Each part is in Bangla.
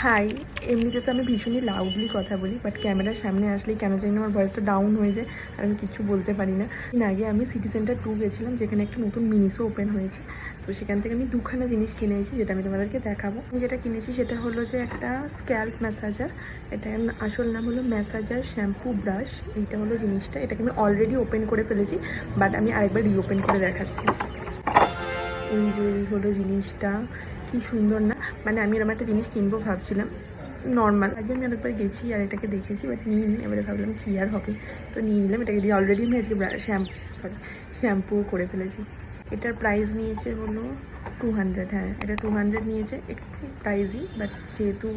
হাই। এমনিতে তো আমি ভীষণই লাউডলি কথা বলি, বাট ক্যামেরার সামনে আসলেই কেন জানি না আমার ভয়েসটা ডাউন হয়ে যায় আর আমি কিছু বলতে পারি না। আগে আমি সিটি সেন্টার 2 গেছিলাম, যেখানে একটা নতুন মিনিসও ওপেন হয়েছে। তো সেখান থেকে আমি দুখানা জিনিস কিনেছি, যেটা আমি তোমাদেরকে দেখাবো। আমি যেটা কিনেছি সেটা হলো যে একটা স্ক্যাল্প ম্যাসাজার। এটার আসল নাম হলো ম্যাসাজার শ্যাম্পু ব্রাশ। এইটা হলো জিনিসটা। এটাকে আমি অলরেডি ওপেন করে ফেলেছি, বাট আমি আরেকবার রিওপেন করে দেখাচ্ছি। এই যে এই হলো জিনিসটা, কি সুন্দর না? মানে আমি এরকম একটা জিনিস কিনবো ভাবছিলাম, নর্মাল। আগে আমি অনেকবার গেছি আর এটাকে দেখেছি, বাট নিয়ে নিই। এবারে ভাবলাম কী আর হবে, তো নিয়ে নিলাম। এটাকে দিয়ে অলরেডি আমি আজকে শ্যাম্পু করে ফেলেছি। এটার প্রাইস নিয়েছে হলো 200। হ্যাঁ, এটা 200 নিয়েছে, একটু প্রাইসই, বাট যেহেতু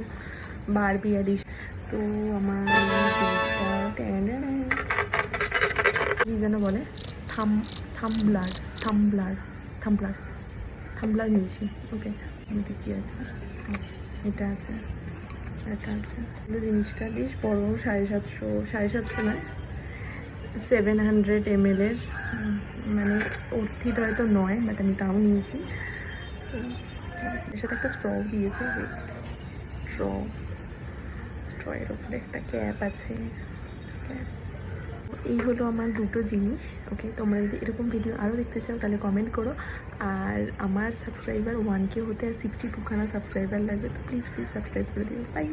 বারবি এডিশন। তো আমার কী যেন বলে, থাম্বলার থাম্বলার থাম্বলার নিয়েছি। ওকে, মধ্যে কী আছে? এটা আছে, এটা আছে। জিনিসটা বেশ বড়, 750 নয়, 700 ml এর। মানে অর্থিত হয়তো নয়, বাট আমি তাও নিয়েছি। তো এর সাথে একটা স্ট্র দিয়েছে। স্ট্রয়ের ওপরে একটা ক্যাপ আছে। এই হলো আমার দুটো জিনিস। ওকে, তোমরা যদি এরকম ভিডিও আরও দেখতে চাও তাহলে কমেন্ট করো। আর আমার সাবস্ক্রাইবার 1K হতে আর 62খানা সাবস্ক্রাইবার লাগবে, তো প্লিজ সাবস্ক্রাইব করে দিও। বাই।